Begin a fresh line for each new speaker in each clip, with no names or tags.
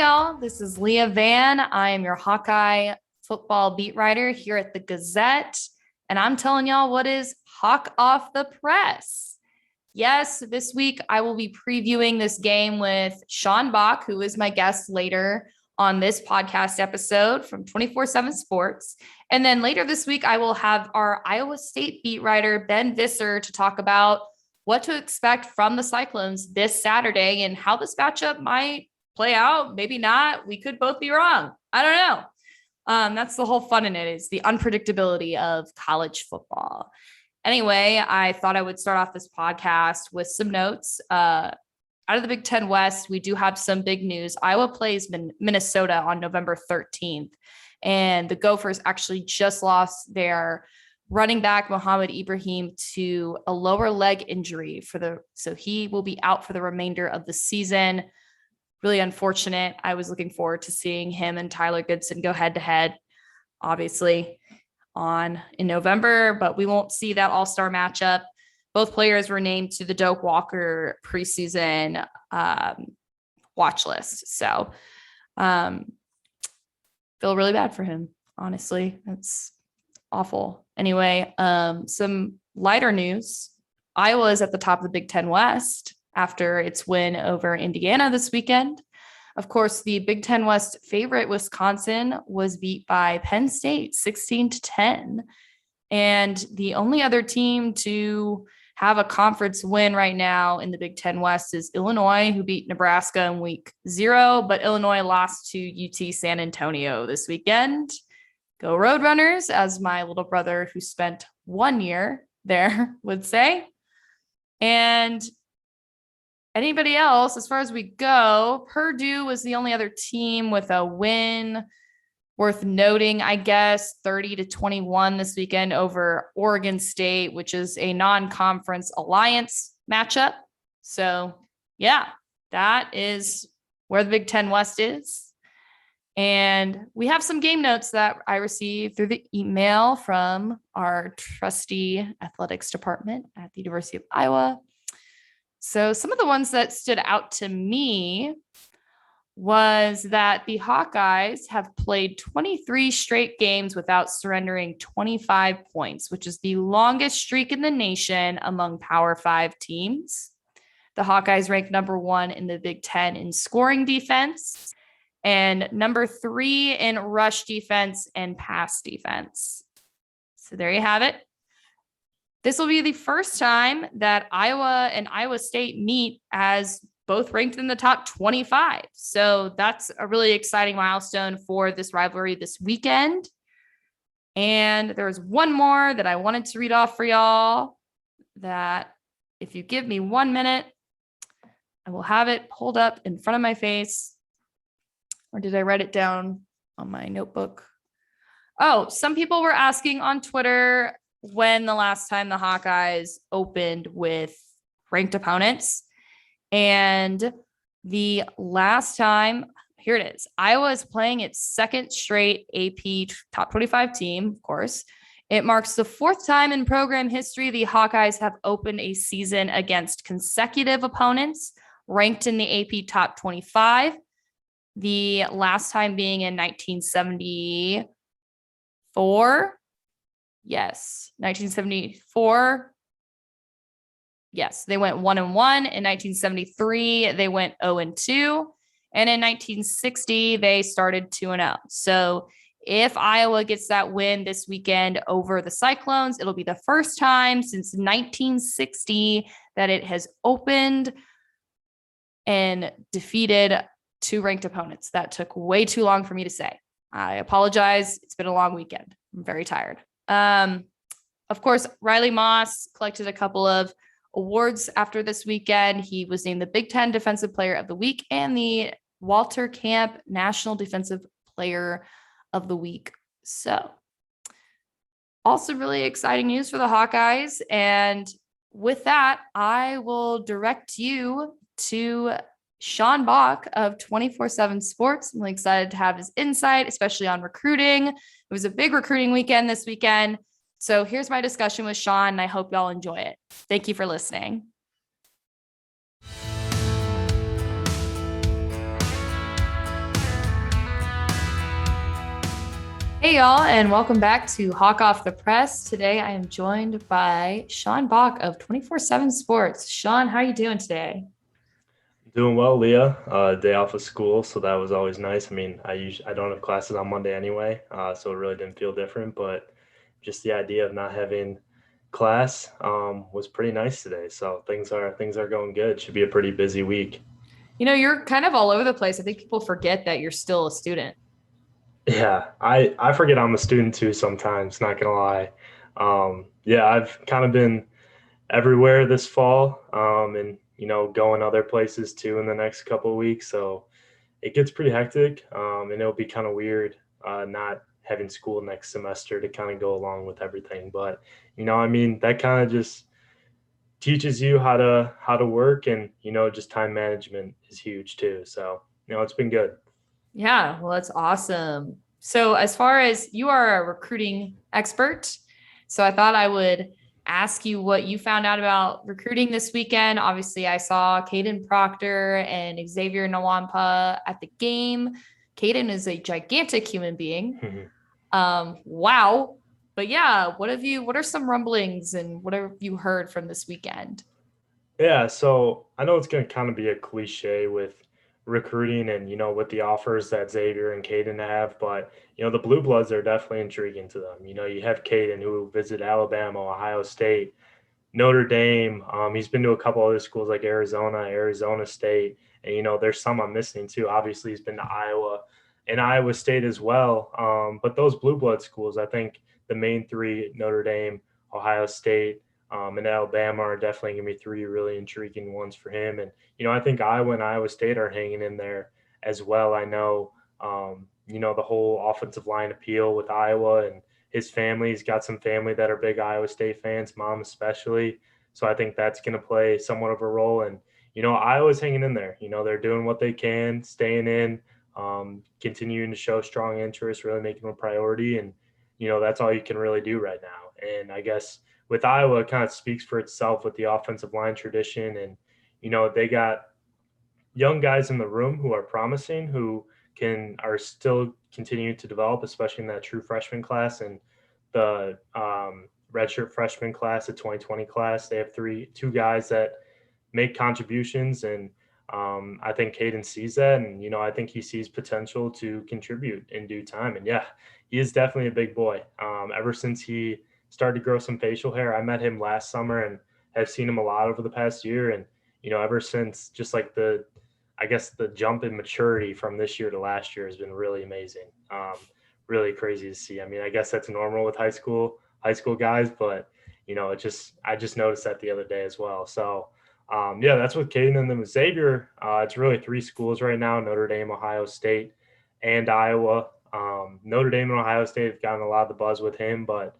y'all. This is Leah Vann. I am your Hawkeye football beat writer here at the Gazette. And I'm telling y'all what is hot off the press. Yes, this week I will be previewing this game with Sean Bock, who is my guest later on this podcast episode from 24/7 Sports. And then later this week, I will have our Iowa State beat writer, Ben Visser, to talk about what to expect from the Cyclones this Saturday and how this matchup might play out. Maybe not. We could both be wrong. I don't know. That's the whole fun in it, is the unpredictability of college football. Anyway, I thought I would start off this podcast with some notes. Out of the Big Ten West, we do have some big news. Iowa plays Minnesota on November 13th, and the Gophers actually just lost their running back Mohamed Ibrahim to a lower leg injury so he will be out for the remainder of the season. Really unfortunate. I was looking forward to seeing him and Tyler Goodson go head to head, obviously, in November, but we won't see that all-star matchup. Both players were named to the Doak Walker preseason watch list. So feel really bad for him, honestly. That's awful. Anyway, some lighter news. Iowa is at the top of the Big Ten West after its win over Indiana this weekend. Of course, the Big Ten West favorite Wisconsin was beat by Penn State 16-10. And the only other team to have a conference win right now in the Big Ten West is Illinois, who beat Nebraska in week 0, but Illinois lost to UT San Antonio this weekend. Go Roadrunners, as my little brother who spent 1 year there would say. And anybody else, as far as we go, Purdue was the only other team with a win worth noting, I guess, 30-21 this weekend over Oregon State, which is a non-conference alliance matchup. So, yeah, that is where the Big Ten West is. And we have some game notes that I received through the email from our trusty athletics department at the University of Iowa. So some of the ones that stood out to me was that the Hawkeyes have played 23 straight games without surrendering 25 points, which is the longest streak in the nation among Power 5 teams. The Hawkeyes rank number 1 in the Big Ten in scoring defense and number 3 in rush defense and pass defense. So there you have it. This will be the first time that Iowa and Iowa State meet as both ranked in the top 25. So that's a really exciting milestone for this rivalry this weekend. And there's one more that I wanted to read off for y'all that, if you give me 1 minute, I will have it pulled up in front of my face. Or did I write it down on my notebook? Oh, some people were asking on Twitter when the last time the Hawkeyes opened with ranked opponents. And the last time, here it is, Iowa is playing its second straight AP top 25 team, of course. It marks the 4th time in program history the Hawkeyes have opened a season against consecutive opponents ranked in the AP top 25. The last time being in 1974. Yes, 1974. Yes, they went 1-1. In 1973, they went 0-2. And in 1960, they started 2-0. So if Iowa gets that win this weekend over the Cyclones, it'll be the first time since 1960 that it has opened and defeated 2 ranked opponents. That took way too long for me to say. I apologize. It's been a long weekend. I'm very tired. Of course, Riley Moss collected a couple of awards after this weekend. He was named the Big Ten Defensive Player of the Week and the Walter Camp National Defensive Player of the Week. So also really exciting news for the Hawkeyes. And with that, I will direct you to Sean Bock of 24/7 Sports. I'm really excited to have his insight, especially on recruiting. It was a big recruiting weekend this weekend. So here's my discussion with Sean, and I hope y'all enjoy it. Thank you for listening. Hey y'all, and welcome back to Hawk Off the Press. Today I am joined by Sean Bock of 24/7 Sports. Sean, how are you doing today?
Doing well, Leah. Day off of school, so that was always nice. I mean, I don't have classes on Monday anyway, so it really didn't feel different. But just the idea of not having class was pretty nice today. So things are going good. Should be a pretty busy week.
You're kind of all over the place. I think people forget that you're still a student.
Yeah, I forget I'm a student too sometimes. Not gonna lie. Yeah, I've kind of been everywhere this fall, and going other places too in the next couple of weeks. So it gets pretty hectic, and it'll be kind of weird not having school next semester to kind of go along with everything. But I mean, that kind of just teaches you how to work, and just time management is huge too. So it's been good.
Yeah, well, that's awesome. So, as far as you are a recruiting expert, so I thought I would ask you what you found out about recruiting this weekend. Obviously, I saw Caden Proctor and Xavier Nawampa at the game. Caden is a gigantic human being. Wow. But yeah, what are some rumblings and what have you heard from this weekend?
Yeah, so I know it's going to kind of be a cliche with recruiting and with the offers that Xavier and Caden have, but the Blue Bloods are definitely intriguing to them. You have Caden who visited Alabama, Ohio State, Notre Dame. He's been to a couple other schools like Arizona State, and there's some I'm missing too. Obviously, he's been to Iowa and Iowa State as well. But those blue blood schools, I think the main three: Notre Dame, Ohio State, and Alabama are definitely going to be three really intriguing ones for him. And I think Iowa and Iowa State are hanging in there as well. I know. The whole offensive line appeal with Iowa and his family. He's got some family that are big Iowa State fans, mom especially. So I think that's going to play somewhat of a role. And Iowa's hanging in there. They're doing what they can, staying in, continuing to show strong interest, really making them a priority. And that's all you can really do right now. And I guess with Iowa, it kind of speaks for itself with the offensive line tradition. And they got young guys in the room who are promising, who are still continuing to develop, especially in that true freshman class and the redshirt freshman class, the 2020 class. They have two guys that make contributions, and I think Caden sees that, and I think he sees potential to contribute in due time. And yeah, he is definitely a big boy. Ever since he started to grow some facial hair, I met him last summer and have seen him a lot over the past year, and ever since, just like I guess the jump in maturity from this year to last year has been really amazing. Really crazy to see. I mean, I guess that's normal with high school guys, but I just noticed that the other day as well. So yeah, that's with Caden. And then with Xavier, it's really three schools right now: Notre Dame, Ohio State, and Iowa. Notre Dame and Ohio State have gotten a lot of the buzz with him, but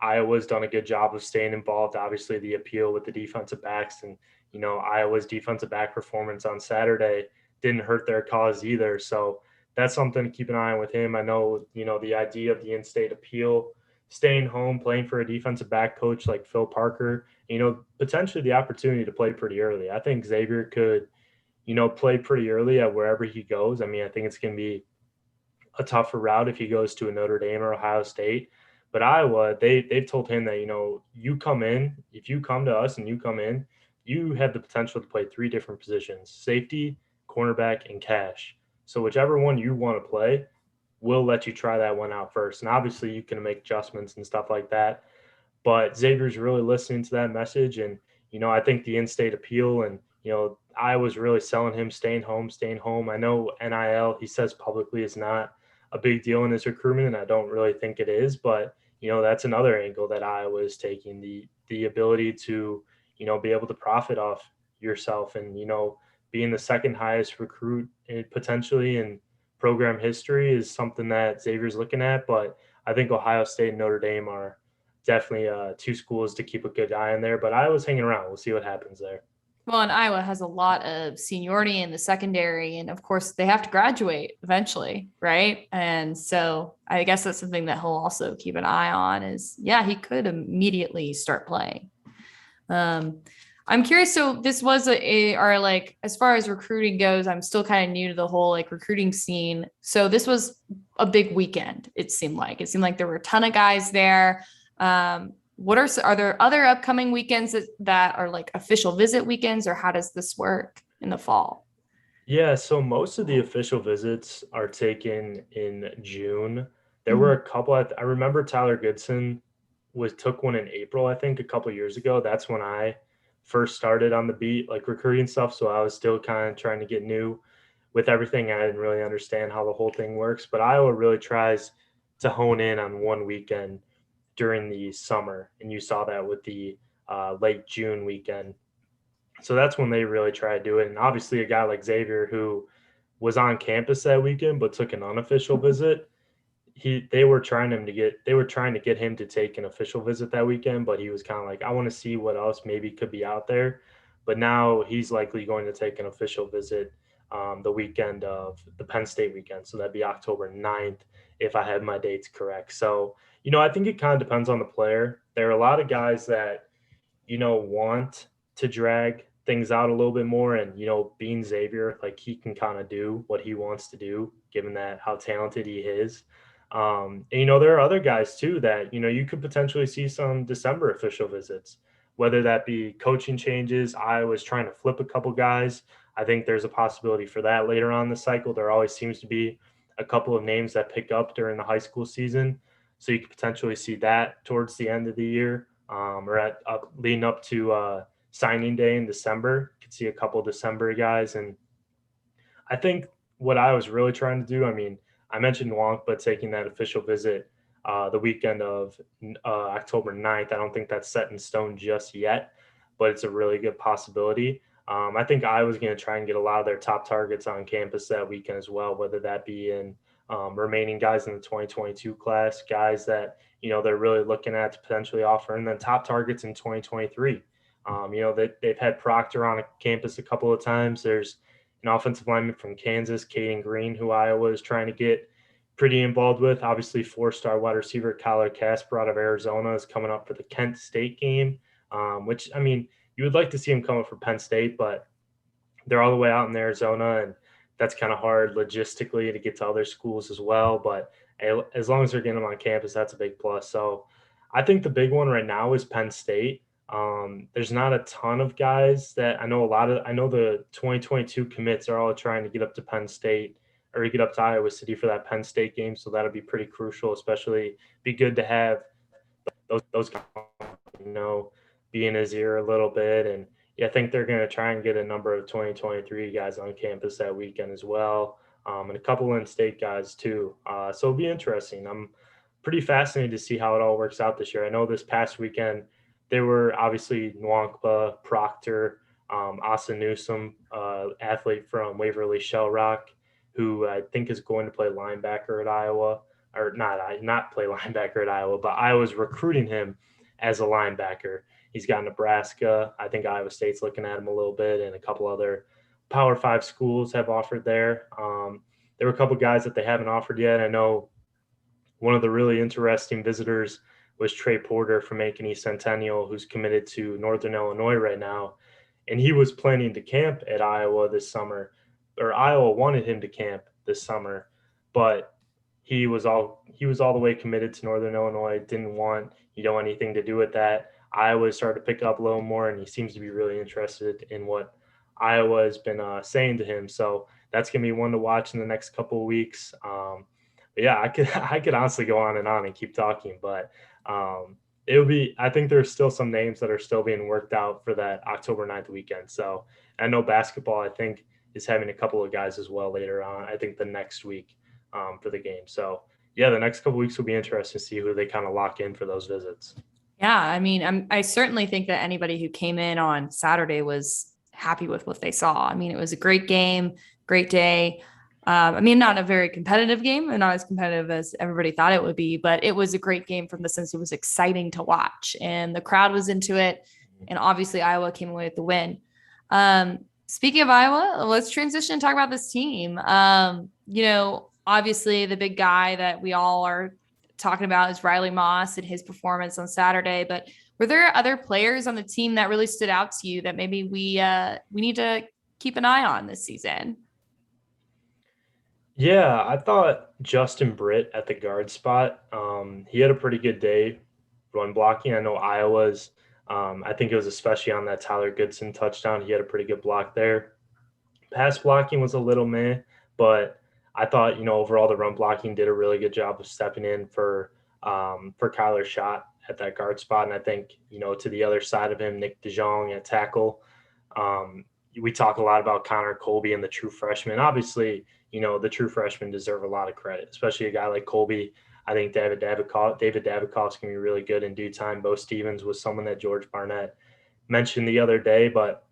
Iowa's done a good job of staying involved. Obviously, the appeal with the defensive backs, and Iowa's defensive back performance on Saturday didn't hurt their cause either. So that's something to keep an eye on with him. I know the idea of the in-state appeal, staying home, playing for a defensive back coach like Phil Parker, potentially the opportunity to play pretty early. I think Xavier could play pretty early at wherever he goes. I mean, I think it's going to be a tougher route if he goes to a Notre Dame or Ohio State. But Iowa, they've told him that you come in, if you come to us and you come in, you have the potential to play three different positions: safety, cornerback, and cash. So whichever one you want to play, we'll let you try that one out first. And obviously, you can make adjustments and stuff like that. But Xavier's really listening to that message, and I think the in-state appeal, and I was really selling him staying home, staying home. I know NIL, he says publicly, is not a big deal in his recruitment, and I don't really think it is. But that's another angle that Iowa is taking: the ability to be able to profit off yourself, and being the second highest recruit potentially in program history is something that Xavier's looking at. But I think Ohio State and Notre Dame are definitely two schools to keep a good eye on there. But Iowa's hanging around. We'll see what happens there.
Well, and Iowa has a lot of seniority in the secondary, and of course, they have to graduate eventually, right? And so, I guess that's something that he'll also keep an eye on. Is yeah, he could immediately start playing. Um, I'm curious. So this was or like, as far as recruiting goes, I'm still kind of new to the whole like recruiting scene. So this was a big weekend. It seemed like there were a ton of guys there. Are there other upcoming weekends that are like official visit weekends, or how does this work in the fall?
Yeah, so most of the official visits are taken in June. There were
Mhm.
a couple. I remember Tyler Goodson was took one in April, I think, a couple years ago. That's when I first started on the beat, like recruiting stuff. So I was still kind of trying to get new with everything. I didn't really understand how the whole thing works, but Iowa really tries to hone in on one weekend during the summer, and you saw that with the late June weekend. So that's when they really try to do it. And obviously, a guy like Xavier, who was on campus that weekend but took an unofficial visit, they were trying to get him to take an official visit that weekend, but he was kind of like, I want to see what else maybe could be out there. But now he's likely going to take an official visit the weekend of the Penn State weekend. So that'd be October 9th, if I had my dates correct. So, I think it kind of depends on the player. There are a lot of guys that want to drag things out a little bit more. And, being Xavier, like he can kind of do what he wants to do, given that how talented he is. And, there are other guys too that, you could potentially see some December official visits, whether that be coaching changes. I was trying to flip a couple guys. I think there's a possibility for that later on in the cycle. There always seems to be a couple of names that pick up during the high school season. So you could potentially see that towards the end of the year, or leading up to signing day in December. You could see a couple of December guys. And I think what I was really trying to do, I mean, I mentioned Wonk, but taking that official visit the weekend of October 9th, I don't think that's set in stone just yet, but it's a really good possibility. I think I was going to try and get a lot of their top targets on campus that weekend as well, whether that be in remaining guys in the 2022 class, guys that, they're really looking at to potentially offer, and then top targets in 2023. They've had Proctor on a campus a couple of times. There's an offensive lineman from Kansas, Caden Green, who Iowa is trying to get pretty involved with. Obviously, four-star wide receiver Kyler Casper out of Arizona is coming up for the Kent State game, which, I mean, you would like to see him come up for Penn State, but they're all the way out in Arizona, and that's kind of hard logistically to get to other schools as well. But as long as they're getting them on campus, that's a big plus. So I think the big one right now is Penn State. There's not a ton of guys that I know I know the 2022 commits are all trying to get up to Penn State or get up to Iowa City for that Penn State game. So that'll be pretty crucial, especially be good to have those guys, be in his ear a little bit. And yeah, I think they're going to try and get a number of 2023 guys on campus that weekend as well. And a couple in-state guys too. So it'll be interesting. I'm pretty fascinated to see how it all works out this year. I know this past weekend there were obviously Nwankpa, Proctor, Asa Newsom, athlete from Waverly Shell Rock, who I think is going to play linebacker at Iowa, or not play linebacker at Iowa, but Iowa's recruiting him as a linebacker. He's got Nebraska. I think Iowa State's looking at him a little bit, and a couple other Power 5 schools have offered there. There were a couple guys that they haven't offered yet. I know one of the really interesting visitors was Trey Porter from Ankeny Centennial, who's committed to Northern Illinois right now. And he was planning to camp at Iowa this summer, or Iowa wanted him to camp this summer, but he was all the way committed to Northern Illinois, didn't want, anything to do with that. Iowa started to pick up a little more, and he seems to be really interested in what Iowa has been saying to him. So that's going to be one to watch in the next couple of weeks. Yeah, I could honestly go on and keep talking, but it would be, I think there's still some names that are still being worked out for that October 9th weekend. So I know basketball, I think, is having a couple of guys as well later on, I think the next week for the game. So yeah, the next couple of weeks will be interesting to see who they kind of lock in for those visits.
Yeah, I mean, I certainly think that anybody who came in on Saturday was happy with what they saw. I mean, it was a great game, great day. I mean, not a very competitive game and not as competitive as everybody thought it would be, but it was a great game from the sense it was exciting to watch and the crowd was into it. And obviously Iowa came away with the win. Speaking of Iowa, let's transition and talk about this team. Obviously the big guy that we all are talking about is Riley Moss and his performance on Saturday, but Were there other players on the team that really stood out to you that maybe we need to keep an eye on this season?
Yeah, I thought Justin Britt at the guard spot, he had a pretty good day run blocking. I know Iowa's, I think it was especially on that Tyler Goodson touchdown. He had a pretty good block there. Pass blocking was a little meh, but I thought, overall the run blocking did a really good job of stepping in for Kyler Schott at that guard spot. And I think, to the other side of him, Nick DeJong at tackle. Um, we talk a lot about Connor Colby and the true freshman. Obviously, the true freshmen deserve a lot of credit, especially a guy like Colby. I think David Davidoff's going to be really good in due time. Bo Stevens was someone that George Barnett mentioned the other day, but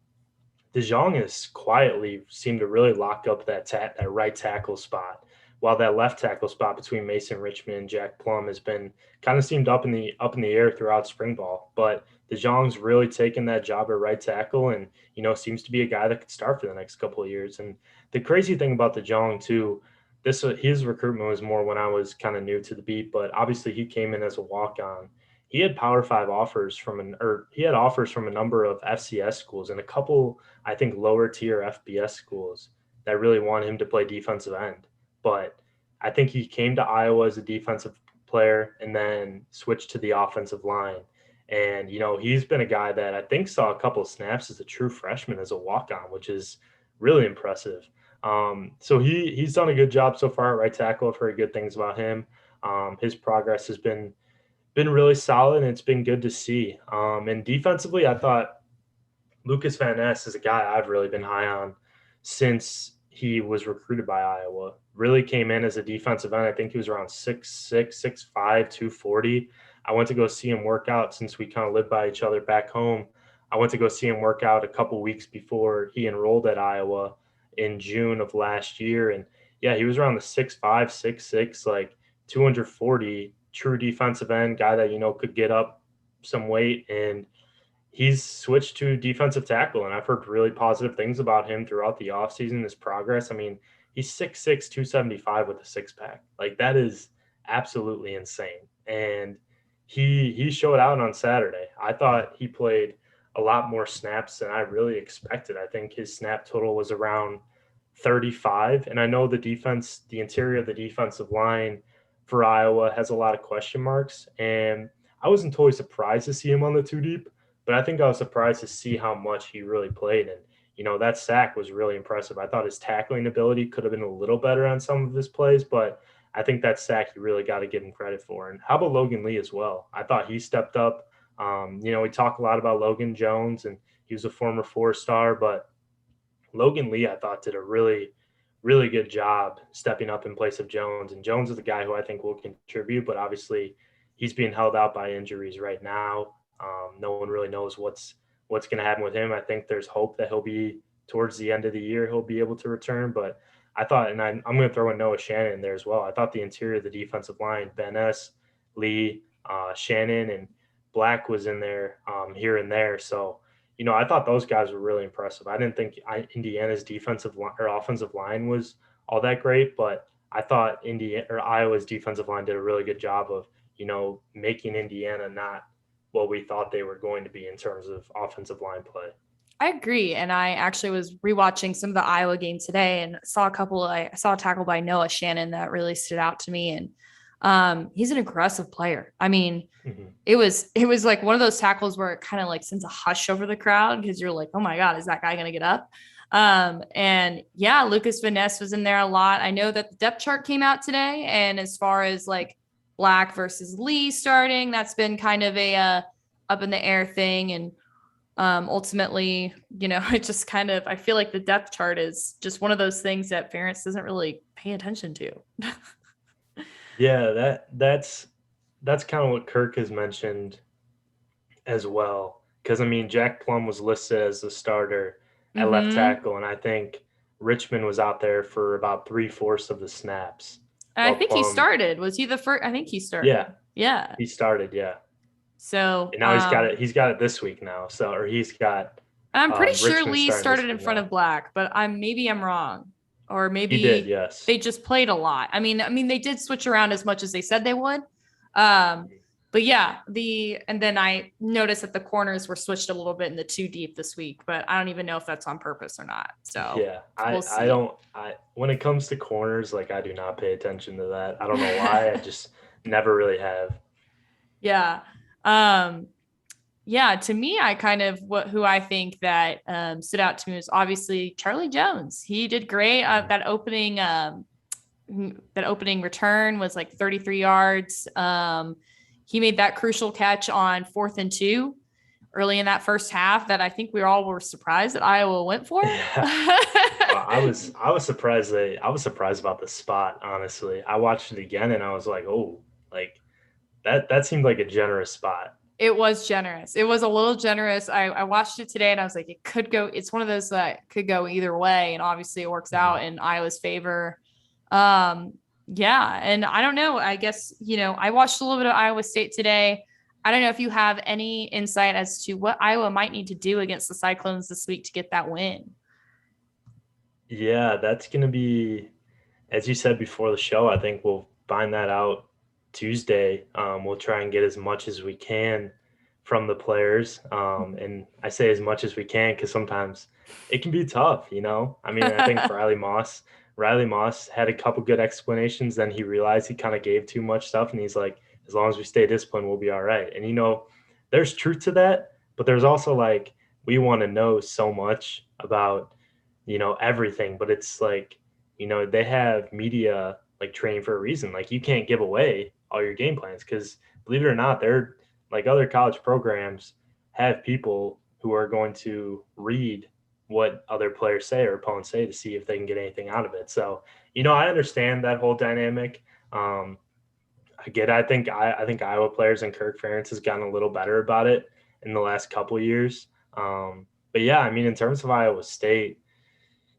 DeJong has quietly seemed to really lock up that right tackle spot, while that left tackle spot between Mason Richmond and Jack Plum has been kind of seemed up in the air throughout spring ball. But DeJong's really taken that job at right tackle, and seems to be a guy that could start for the next couple of years. And the crazy thing about DeJong too, his recruitment was more when I was kind of new to the beat, but obviously he came in as a walk on. He had Power Five offers he had offers from a number of FCS schools and a couple, I think, lower tier FBS schools that really want him to play defensive end. But I think he came to Iowa as a defensive player and then switched to the offensive line. And, he's been a guy that I think saw a couple of snaps as a true freshman as a walk-on, which is really impressive. So he's done a good job so far at right tackle. I've heard good things about him. His progress has been really solid, and it's been good to see. And defensively, I thought Lucas Van Ness is a guy I've really been high on since he was recruited by Iowa. Really came in as a defensive end. I think he was around 6'6", 6'5", 240. I went to go see him work out since we kind of lived by each other back home. I went to go see him work out a couple weeks before he enrolled at Iowa in June of last year. And yeah, he was around the 6'5", 6'6", like 240, true defensive end, guy that, could get up some weight. And he's switched to defensive tackle, and I've heard really positive things about him throughout the offseason, his progress. I mean, he's 6'6", 275 with a six-pack. Like, that is absolutely insane. And he showed out on Saturday. I thought he played a lot more snaps than I really expected. I think his snap total was around 35. And I know the interior of the defensive line for Iowa has a lot of question marks. And I wasn't totally surprised to see him on the two deep, but I think I was surprised to see how much he really played. And, that sack was really impressive. I thought his tackling ability could have been a little better on some of his plays, but I think that sack you really got to give him credit for. And how about Logan Lee as well? I thought he stepped up. We talk a lot about Logan Jones, and he was a former four-star, but Logan Lee, I thought, did a really, really good job stepping up in place of Jones. And Jones is a guy who I think will contribute, but obviously he's being held out by injuries right now. No one really knows what's going to happen with him. I think there's hope that he'll be towards the end of the year, he'll be able to return. But I thought, and I'm going to throw in Noah Shannon in there as well. I thought the interior of the defensive line, Van Ness, Lee, Shannon, and Black was in there here and there. So, I thought those guys were really impressive. I didn't think Indiana's defensive line or offensive line was all that great, but I thought Iowa's defensive line did a really good job of, making Indiana not what we thought they were going to be in terms of offensive line play.
I agree. And I actually was rewatching some of the Iowa game today and saw I saw a tackle by Noah Shannon that really stood out to me. And he's an aggressive player. I mean, it was like one of those tackles where it kind of like sends a hush over the crowd because you're like, oh my God, is that guy going to get up? And yeah, Lucas Van Ness was in there a lot. I know that the depth chart came out today. And as far as like Black versus Lee starting, that's been kind of a up in the air thing. And ultimately, it just kind of, I feel like the depth chart is just one of those things that Ferentz doesn't really pay attention to.
Yeah, that's kind of what Kirk has mentioned as well. Because, I mean, Jack Plum was listed as the starter at left tackle, and I think Richmond was out there for about 3/4 of the snaps.
I think he started. Was he the first? I think he started. Yeah.
He started, yeah.
So
and now he's got it this week now. So, or he's got.
I'm pretty sure Richmond Lee started in front of Black, but I'm wrong, or maybe
he did. Yes,
they just played a lot. I mean, they did switch around as much as they said they would. But yeah, and then I noticed that the corners were switched a little bit in the two deep this week, but I don't even know if that's on purpose or not. So
Yeah,
we'll
I
see.
don't I when it comes to corners, like I do not pay attention to that. I don't know why. I just never really have.
Yeah. Um, yeah, to me, I kind of who I think that stood out to me was obviously Charlie Jones. He did great.
Mhm.
That opening return was like 33 yards. He made that crucial catch on 4th and 2 early in that first half that I think we all were surprised that Iowa went for.
Yeah. I was surprised about the spot, honestly. I watched it again and I was like, "Oh, like that seemed like a generous spot."
It was generous. It was a little generous. I watched it today and I was like, it could go. It's one of those that could go either way, and obviously it works
Mhm.
out in Iowa's favor. Um, yeah, and I don't know. I guess I watched a little bit of Iowa State today. I don't know if you have any insight as to what Iowa might need to do against the Cyclones this week to get that win.
Yeah, that's gonna be, as you said before the show, I think we'll find that out Tuesday. We'll try and get as much as we can from the players. And I say as much as we can because sometimes it can be tough, you know? I mean, I think Riley Moss had a couple good explanations. Then he realized he kind of gave too much stuff. And he's like, as long as we stay disciplined, we'll be all right. And, there's truth to that. But there's also like, we want to know so much about, everything. But it's like, they have media like training for a reason. Like you can't give away all your game plans because believe it or not, they're like other college programs have people who are going to read what other players say or opponents say to see if they can get anything out of it. So, I understand that whole dynamic. I get. I think Iowa players and Kirk Ferentz has gotten a little better about it in the last couple of years. But yeah, I mean, in terms of Iowa State,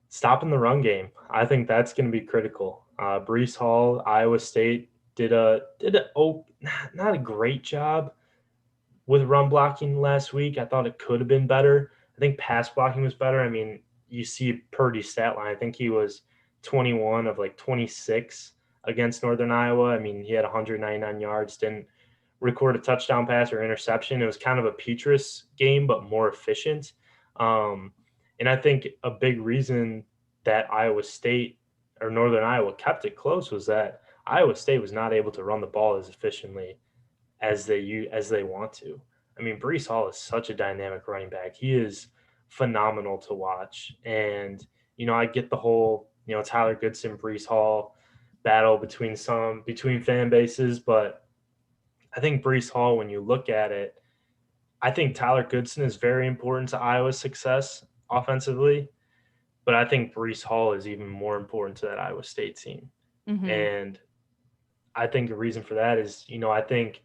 stopping the run game. I think that's going to be critical. Brees Hall, Iowa State not a great job with run blocking last week. I thought it could have been better. I think pass blocking was better. I mean, you see Purdy's stat line. I think he was 21 of like 26 against Northern Iowa. I mean, he had 199 yards, didn't record a touchdown pass or interception. It was kind of a Petrus game, but more efficient. Um, and I think a big reason that Iowa State or Northern Iowa kept it close was that Iowa State was not able to run the ball as efficiently as they want to. I mean, Brees Hall is such a dynamic running back. He is phenomenal to watch. And, I get the whole, Tyler Goodson, Brees Hall battle between fan bases, but I think Brees Hall, when you look at it, I think Tyler Goodson is very important to Iowa's success offensively, but I think Brees Hall is even more important to that Iowa State team.
Mm-hmm.
And I think the reason for that is, I think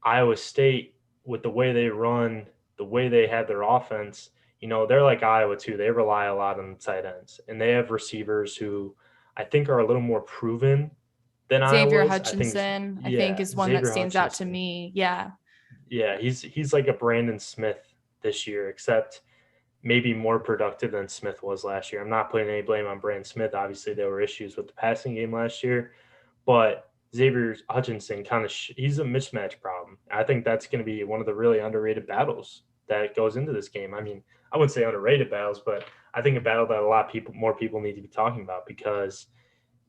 Iowa State, with the way they run, the way they have their offense, they're like Iowa too. They rely a lot on the tight ends, and they have receivers who I think are a little more proven than
Xavier
Iowa's. I think,
Hutchinson, I think,
yeah,
is one that
Xavier
stands out to
Hutchinson.
me. Yeah.
Yeah, he's like a Brandon Smith this year, except maybe more productive than Smith was last year. I'm not putting any blame on Brandon Smith. Obviously, there were issues with the passing game last year, but Xavier Hutchinson he's a mismatch problem. I think that's going to be one of the really underrated battles that goes into this game. I mean, I wouldn't say underrated battles, but I think a battle that more people need to be talking about because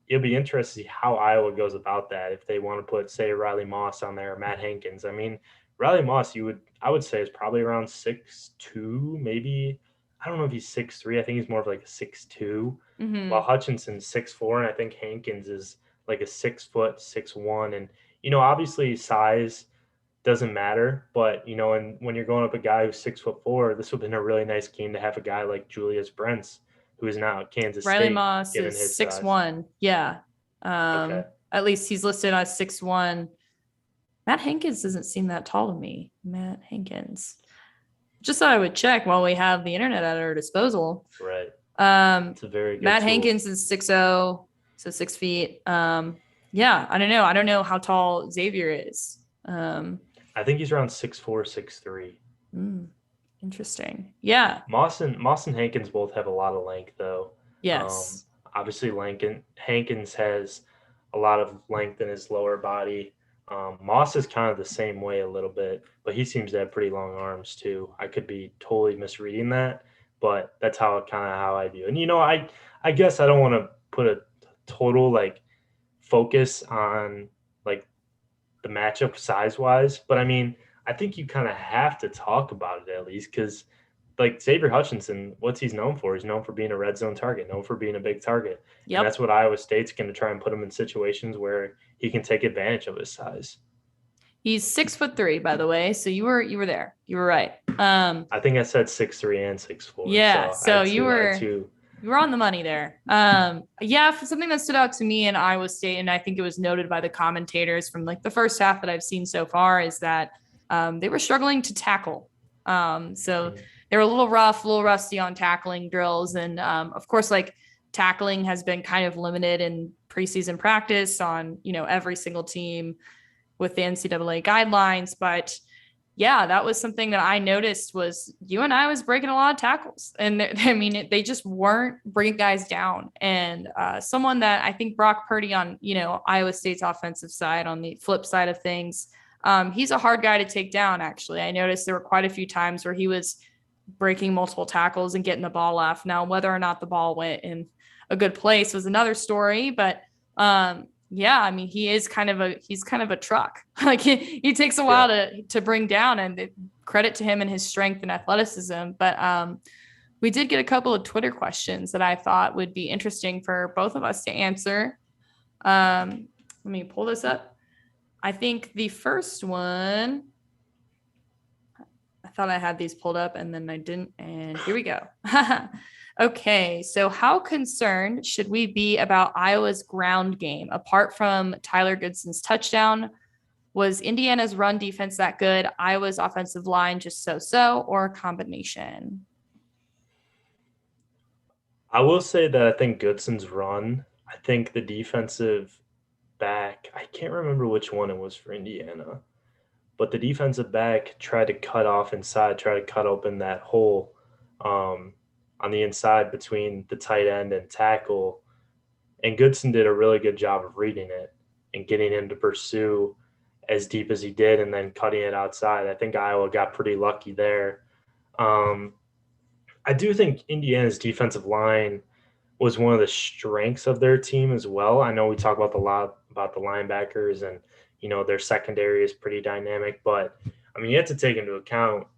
it'll be interesting to see how Iowa goes about that if they want to put, say, Riley Moss on there or Matt Hankins. I mean, Riley Moss, I would say is probably around 6'2", maybe. I don't know if he's 6'3". I think he's more of like a 6'2", while
Mm-hmm.
Hutchinson's 6'4", and I think Hankins is like a 6', 6'1". And, obviously size doesn't matter, but, and when you're going up a guy who's 6'4", this would have been a really nice game to have a guy like Julius Brents, who is now at Kansas
Riley
State,
Moss
given
is
his
six
size.
one. Yeah.
Okay.
At least he's listed as 6'1". Matt Hankins doesn't seem that tall to me. Matt Hankins. Just thought I would check while we have the internet at our disposal.
Right.
Um,
It's a very good
Matt
tool.
Hankins is 6'0", so 6 feet. Yeah, I don't know. I don't know how tall Xavier is.
I think he's around 6'4", 6'3".
Hmm, interesting. Yeah.
Moss and Hankins both have a lot of length, though. Um,
Yes.
Obviously, Hankins has a lot of length in his lower body. Moss is kind of the same way a little bit, but he seems to have pretty long arms too. I could be totally misreading that, but that's how I view it. And I guess I don't want to put a total like focus on like the matchup size wise, but I mean, I think you kind of have to talk about it at least because like Xavier Hutchinson, what's he's known for? He's known for being a red zone target, known for being a big target. And
Yep.
that's what Iowa State's going to try and put him in situations where he can take advantage of his size.
He's 6'3", by the way. So you were there. You were right.
I think I said 6'3" and 6'4".
Yeah.
So
So you
I had
were
two.
you were on the money there. Yeah, for something that stood out to me in Iowa State, and I think it was noted by the commentators from like the first half that I've seen so far, is that they were struggling to tackle. So they were a little rough, a little rusty on tackling drills, and of course, like tackling has been kind of limited in preseason practice on every single team with the NCAA guidelines, but yeah, that was something that I noticed was UNI was breaking a lot of tackles. And I mean, they just weren't bringing guys down. And someone that I think Brock Purdy on, Iowa State's offensive side, on the flip side of things, he's a hard guy to take down, actually. I noticed there were quite a few times where he was breaking multiple tackles and getting the ball off. Now, whether or not the ball went in a good place was another story, but yeah, I mean, he's kind of a truck. Like he takes a while to bring down, and credit to him and his strength and athleticism. But we did get a couple of Twitter questions that I thought would be interesting for both of us to answer. Let me pull this up. I think the first one, I thought I had these pulled up and then I didn't. And here we go. Okay, so how concerned should we be about Iowa's ground game? Apart from Tyler Goodson's touchdown, was Indiana's run defense that good? Iowa's offensive line just so, or a combination?
I will say that I think Goodson's run, I think the defensive back, I can't remember which one it was for Indiana, but the defensive back tried to cut off inside, try to cut open that hole on the inside between the tight end and tackle. And Goodson did a really good job of reading it and getting him to pursue as deep as he did and then cutting it outside. I think Iowa got pretty lucky there. Um, I do think Indiana's defensive line was one of the strengths of their team as well. I know we talk about a lot about the linebackers and their secondary is pretty dynamic, but I mean you have to take into account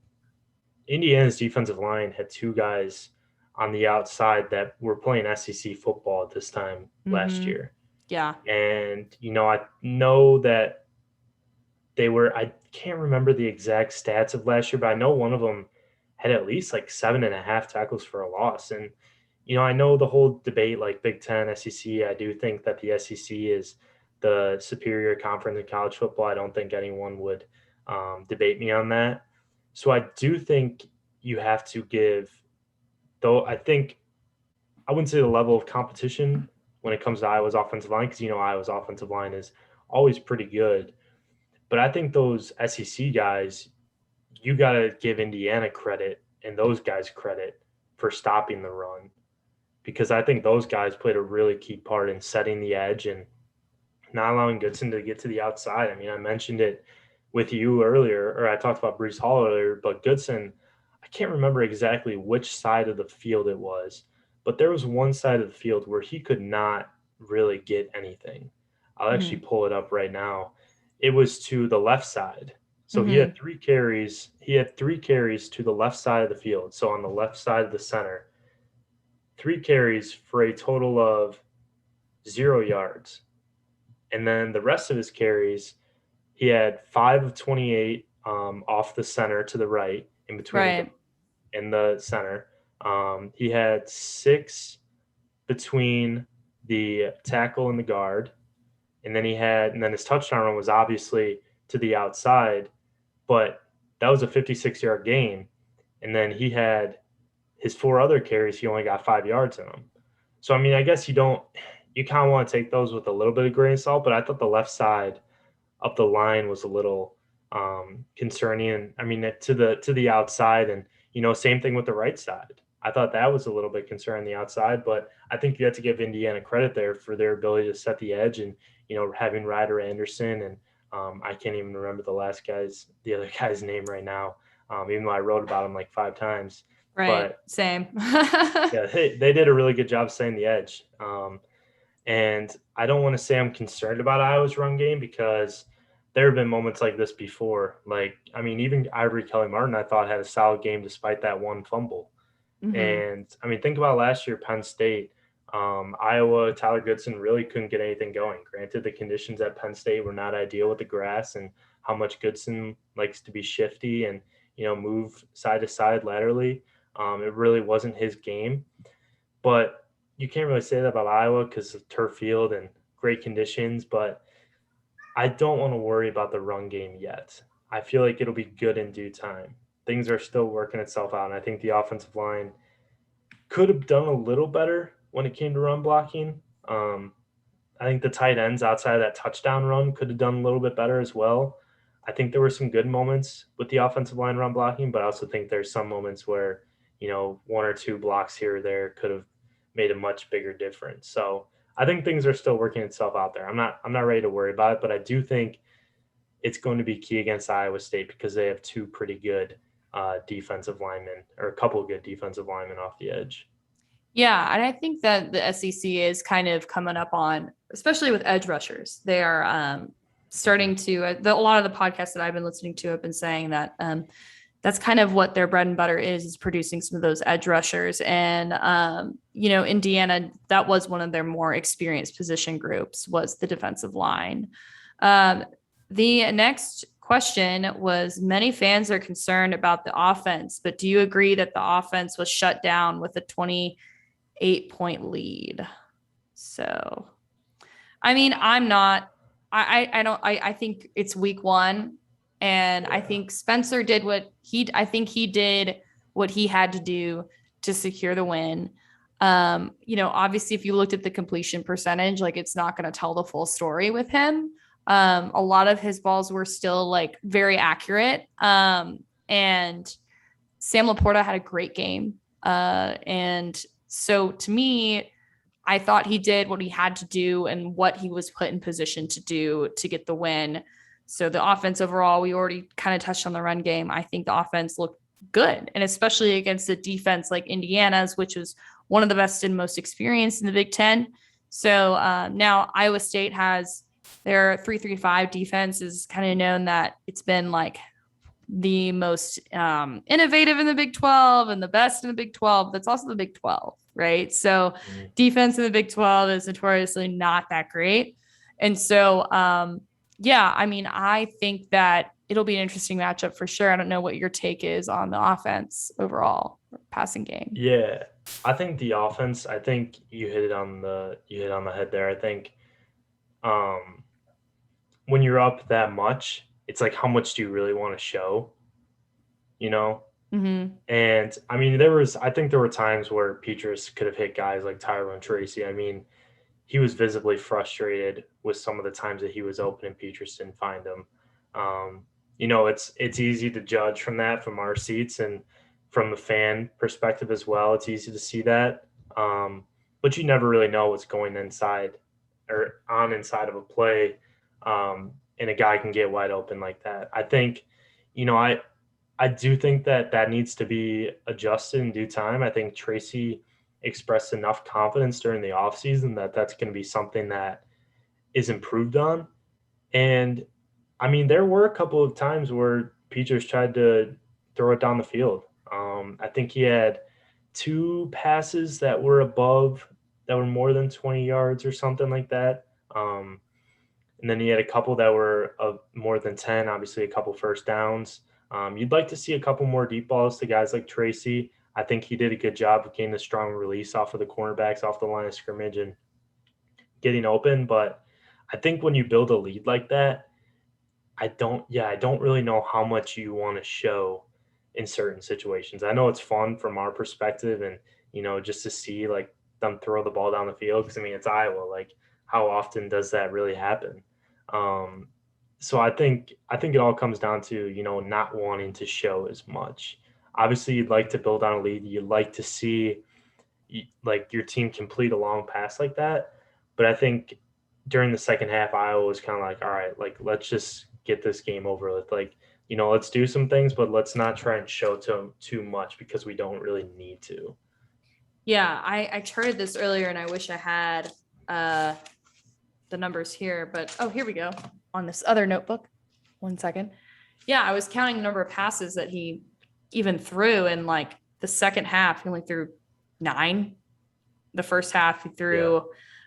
Indiana's defensive line had two guys on the outside that were playing SEC football at this time last year.
Yeah.
And I know that I can't remember the exact stats of last year, but I know one of them had at least like 7.5 tackles for a loss. And I know the whole debate like Big Ten, SEC. I do think that the SEC is the superior conference in college football. I don't think anyone would debate me on that. So I do think you have to give, though I think I wouldn't say the level of competition when it comes to Iowa's offensive line, because Iowa's offensive line is always pretty good. But I think those SEC guys, you got to give Indiana credit and those guys credit for stopping the run, because I think those guys played a really key part in setting the edge and not allowing Goodson to get to the outside. I mean, I mentioned it with you earlier, or I talked about Brees Hall earlier, but Goodson, I can't remember exactly which side of the field it was, but there was one side of the field where he could not really get anything. I'll actually pull it up right now. It was to the left side. So he had 3 carries. He had 3 carries to the left side of the field. So on the left side of the center, 3 carries for a total of 0 yards. And then the rest of his carries, he had 5 of 28 off the center to the right, in between in the center. He had 6 between the tackle and the guard. And then his touchdown run was obviously to the outside, but that was a 56-yard gain. And then he had his 4 other carries, he only got 5 yards in them. So, I mean, I guess you kind of want to take those with a little bit of grain of salt, but I thought the left side of the line was a little concerning. And I mean, to the outside, and, same thing with the right side. I thought that was a little bit concerning the outside, but I think you have to give Indiana credit there for their ability to set the edge and, having Ryder Anderson and I can't even remember the other guy's name right now, even though I wrote about him like 5 times.
Right.
But
Same.
yeah, they did a really good job staying the edge. And I don't want to say I'm concerned about Iowa's run game because there have been moments like this before. Like, I mean, even Ivory Kelly Martin, I thought had a solid game despite that one fumble.
Hmm.
And I mean, think about last year, Penn State, Iowa, Tyler Goodson really couldn't get anything going. Granted, the conditions at Penn State were not ideal with the grass and how much Goodson likes to be shifty and, move side to side laterally. It really wasn't his game. But you can't really say that about Iowa because of turf field and great conditions. But I don't want to worry about the run game yet. I feel like it'll be good in due time. Things are still working itself out. And I think the offensive line could have done a little better when it came to run blocking. Um, I think the tight ends outside of that touchdown run could have done a little bit better as well. I think there were some good moments with the offensive line run blocking, but I also think there's some moments where, one or two blocks here or there could have made a much bigger difference. So I think things are still working itself out there. I'm not ready to worry about it, but I do think it's going to be key against Iowa State because they have two pretty good defensive linemen or a couple of good defensive linemen off the edge.
Yeah, and I think that the SEC is kind of coming up on, especially with edge rushers. They are starting to. A lot of the podcasts that I've been listening to have been saying that that's kind of what their bread and butter is producing some of those edge rushers. And Indiana, that was one of their more experienced position groups, was the defensive line. The next question was, many fans are concerned about the offense, but do you agree that the offense was shut down with a 28-point lead? So, I mean, I'm not, I don't, I think it's week one. And I think Spencer did I think he did what he had to do to secure the win. Obviously, if you looked at the completion percentage, like, it's not going to tell the full story with him. A lot of his balls were still like very accurate. And Sam Laporta had a great game. And so to me, I thought he did what he had to do and what he was put in position to do to get the win. So the offense overall, we already kind of touched on the run game. I think the offense looked good, and especially against a defense like Indiana's, which was one of the best and most experienced in the Big Ten. So now Iowa State has their 3-3-5 defense, is kind of known that it's been like the most innovative in the Big 12 and the best in the Big 12. That's also the Big 12, right? So defense in the Big 12 is notoriously not that great. And so, I mean, I think that it'll be an interesting matchup for sure. I don't know what your take is on the offense overall, passing game.
Yeah, I think the offense. I think you hit on the head there. I think when you're up that much, it's like, how much do you really want to show? You know,
Mm-hmm.
and I mean, I think there were times where Petrus could have hit guys like Tyrone Tracy. I mean, he was visibly frustrated with some of the times that he was open and Petrus didn't find him. It's easy to judge from that from our seats and from the fan perspective as well. It's easy to see that, but you never really know what's going inside or on inside of a play, and a guy can get wide open like that. I think, I do think that needs to be adjusted in due time. I think Tracy expressed enough confidence during the offseason that that's going to be something that is improved on. And I mean, there were a couple of times where Peters tried to throw it down the field. I think he had two passes that were more than 20 yards or something like that. And then he had a couple that were of more than 10, obviously a couple first downs. You'd like to see a couple more deep balls to guys like Tracy. I think he did a good job of getting a strong release off of the cornerbacks off the line of scrimmage and getting open. But I think when you build a lead like that, I don't really know how much you want to show in certain situations. I know it's fun from our perspective and, just to see like them throw the ball down the field. Cause I mean, it's Iowa. Like, how often does that really happen? So I think it all comes down to, not wanting to show as much. Obviously, you'd like to build on a lead. You'd like to see like your team complete a long pass like that. But I think during the second half, Iowa was kind of like, all right, like let's just get this game over with. Like, let's do some things, but let's not try and show too much because we don't really need to.
Yeah, I charted this earlier and I wish I had the numbers here, but here we go on this other notebook. 1 second. Yeah, I was counting the number of passes that he even threw in like the second half. He only threw 9. The first half he threw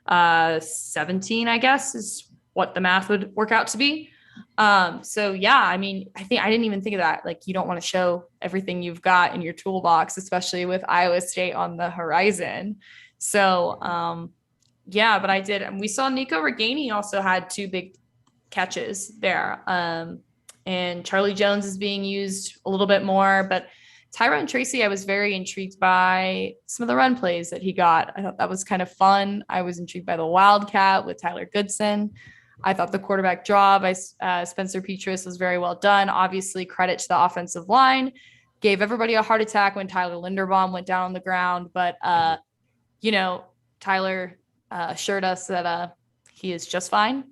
17, I guess is what the math would work out to be. So yeah, I mean, I didn't even think of that. Like, you don't want to show everything you've got in your toolbox, especially with Iowa State on the horizon. So yeah, but I did. And we saw Nico Reganey also had 2 big catches there. And Charlie Jones is being used a little bit more, but Tyrone Tracy, I was very intrigued by some of the run plays that he got. I thought that was kind of fun. I was intrigued by the Wildcat with Tyler Goodson. I thought the quarterback draw by Spencer Petras was very well done. Obviously, credit to the offensive line. Gave everybody a heart attack when Tyler Linderbaum went down on the ground. But, Tyler assured us that he is just fine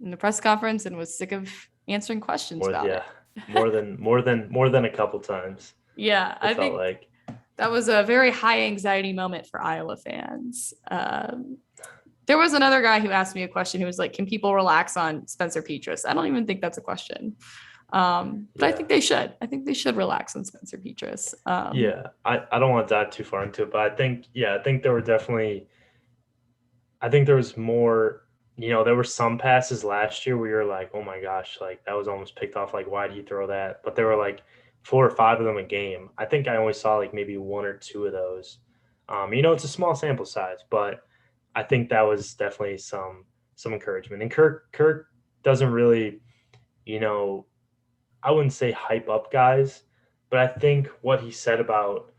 in the press conference and was sick of answering questions about it.
more than a couple times.
Yeah, I think like that was a very high anxiety moment for Iowa fans. There was another guy who asked me a question who was like, can people relax on Spencer Petras? I don't even think that's a question. But I think they should. I think they should relax on Spencer Petras.
I don't want to dive too far into it, but I think there were definitely, I think there was more, there were some passes last year where you're like, oh my gosh, like that was almost picked off. Like, why do you throw that? But there were like 4 or 5 of them a game. I think I only saw like maybe 1 or 2 of those. It's a small sample size, but I think that was definitely some encouragement. And Kirk doesn't really, I wouldn't say hype up guys, but I think what he said about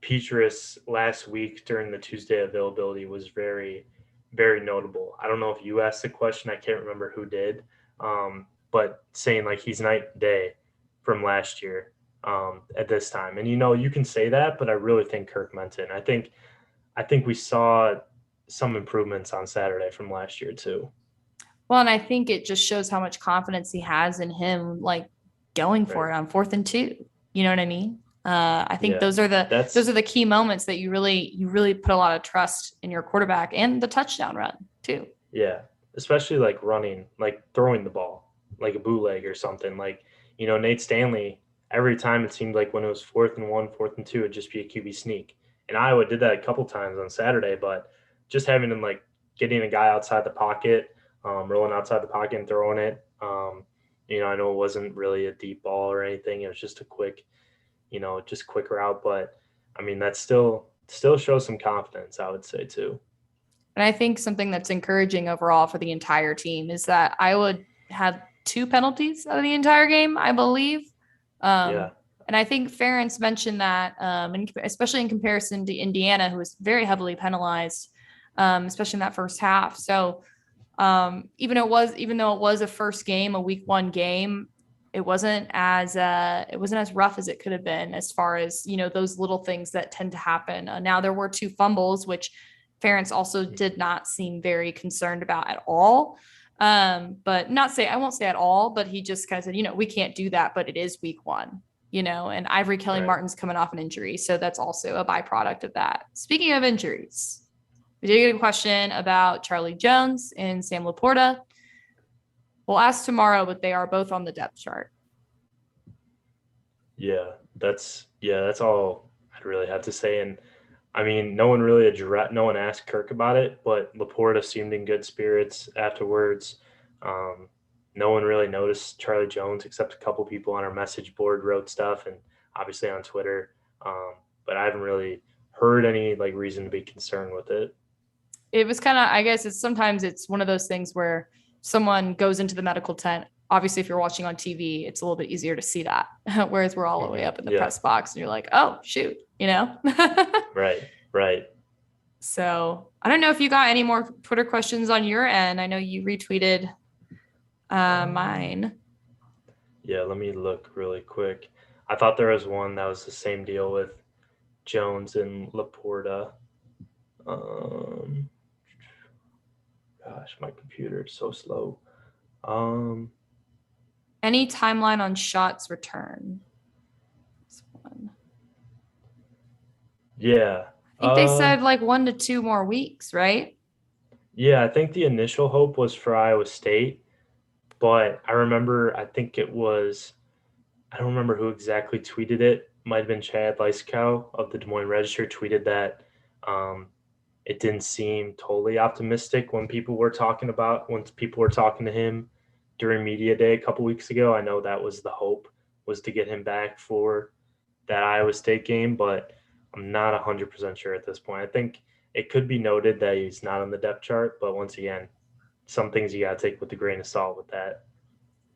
Petras last week during the Tuesday availability was very, very notable. I don't know if you asked the question. I can't remember who did, but saying like he's night and day from last year at this time. And, you can say that, but I really think Kirk meant it. And I think we saw some improvements on Saturday from last year too.
Well, and I think it just shows how much confidence he has in him, like going for it on 4th and 2. You know what I mean? I think those are the key moments that you really put a lot of trust in your quarterback, and the touchdown run too.
Yeah, especially like running, like throwing the ball, like a bootleg or something. Like, Nate Stanley, every time it seemed like when it was 4th and 1, 4th and 2, it'd just be a QB sneak. And Iowa did that a couple times on Saturday, but just having him like getting a guy outside the pocket, rolling outside the pocket and throwing it. I know it wasn't really a deep ball or anything. It was just a quick route. But I mean, that still shows some confidence, I would say too.
And I think something that's encouraging overall for the entire team is that Iowa had 2 penalties out of the entire game, I believe. And I think Ferentz mentioned that, especially in comparison to Indiana, who was very heavily penalized, especially in that first half. So even though it was a first game, a week 1 game, it wasn't as rough as it could have been, as far as, those little things that tend to happen. Now there were 2 fumbles, which Ferentz also did not seem very concerned about at all. But I won't say at all, but he just kind of said, we can't do that, but it is week 1, and Ivory Kelly Martin's coming off an injury. So that's also a byproduct of that. Speaking of injuries, we did get a question about Charlie Jones and Sam Laporta. We'll ask tomorrow, but they are both on the depth chart.
Yeah, that's all I'd really have to say. And I mean, no one asked Kirk about it, but Laporta seemed in good spirits afterwards. No one really noticed Charlie Jones except a couple people on our message board wrote stuff, and obviously on Twitter. But I haven't really heard any like reason to be concerned with it.
It was kind of, I guess sometimes it's one of those things where someone goes into the medical tent. Obviously, if you're watching on TV, it's a little bit easier to see that. Whereas we're all the way up in the press box and you're like, oh, shoot,
Right.
So I don't know if you got any more Twitter questions on your end. I know you retweeted mine.
Yeah, let me look really quick. I thought there was one that was the same deal with Jones and Laporta. gosh, my computer is so slow. Um,
Any timeline on shots return? This one.
yeah.
I think they said like 1 to 2 more weeks, right?
Yeah, I think the initial hope was for Iowa State, but I think it was, I don't remember who exactly tweeted it. Might have been Chad Leiskow of the Des Moines Register tweeted that um, it didn't seem totally optimistic when people were talking to him during media day a couple weeks ago. I know that was the hope, was to get him back for that Iowa State game, but I'm not 100% sure at this point. I think it could be noted that he's not on the depth chart, but once again, some things you got to take with a grain of salt with that.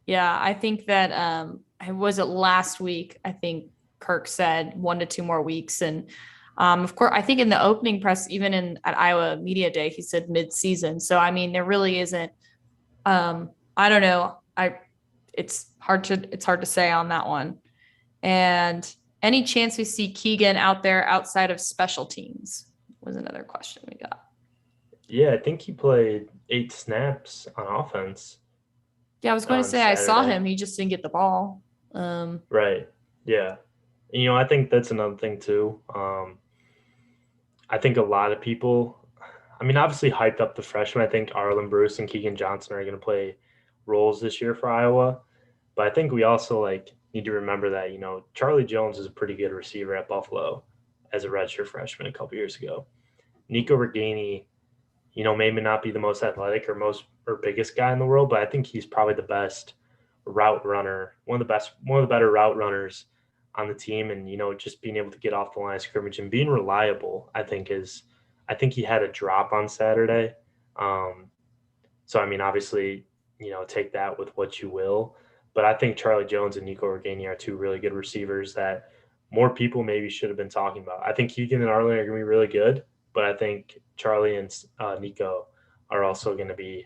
Yeah, I think that was it last week? I think Kirk said 1 to 2 more weeks. And of course, I think in the opening press, even at Iowa Media Day, he said mid-season. So I mean, there really isn't I don't know. It's hard to say on that one. And any chance we see Keegan out there outside of special teams was another question we got.
Yeah, I think he played 8 snaps on offense
Yeah, I was going to
on
say I saw
Saturday.
him. He just didn't get the ball.
Right. Yeah. And, I think that's another thing too. I think a lot of people, I mean, obviously hyped up the freshmen. I think Arlen Bruce and Keegan Johnson are going to play roles this year for Iowa. But I think we also need to remember that, Charlie Jones is a pretty good receiver at Buffalo as a redshirt freshman a couple years ago. Nico Reganey, maybe not be the most athletic or biggest guy in the world, but I think he's probably the best route runner, one of the better route runners on the team. And, just being able to get off the line of scrimmage and being reliable, I think he had a drop on Saturday. So, I mean, obviously, take that with what you will. But I think Charlie Jones and Nico Reganey are two really good receivers that more people maybe should have been talking about. I think Keegan and Arlen are going to be really good, but I think Charlie and Nico are also going to be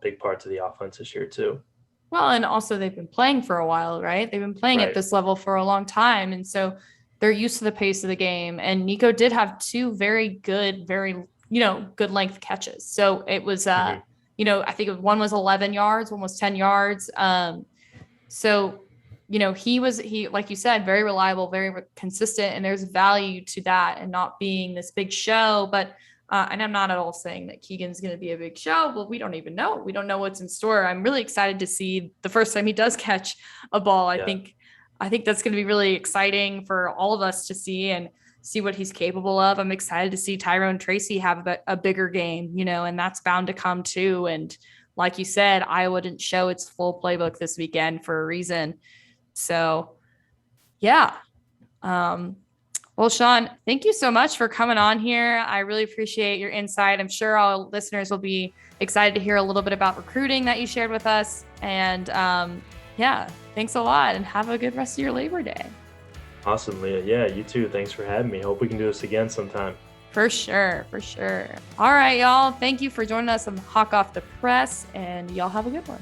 big parts of the offense this year too.
Well, and also they've been playing for a while, right? They've been playing at
Right.
this level for a long time. And so they're used to the pace of the game. And Nico did have 2 very good, very, good length catches. So it was,
Mhm.
I think one was 11 yards, one was 10 yards. So, he, like you said, very reliable, very consistent, and there's value to that and not being this big show. But, and I'm not at all saying that Keegan's going to be a big show, but we don't even know. We don't know what's in store. I'm really excited to see the first time he does catch a ball. I
Yeah.
think that's going to be really exciting for all of us to see and see what he's capable of. I'm excited to see Tyrone Tracy have a bigger game, and that's bound to come too. And like you said, Iowa didn't show its full playbook this weekend for a reason. So, yeah. Well, Sean, thank you so much for coming on here. I really appreciate your insight. I'm sure all listeners will be excited to hear a little bit about recruiting that you shared with us. And yeah, thanks a lot and have a good rest of your Labor Day.
Awesome, Leah. Yeah, you too. Thanks for having me. Hope we can do this again sometime.
For sure. For sure. All right, y'all. Thank you for joining us on Hawk Off the Press, and y'all have a good one.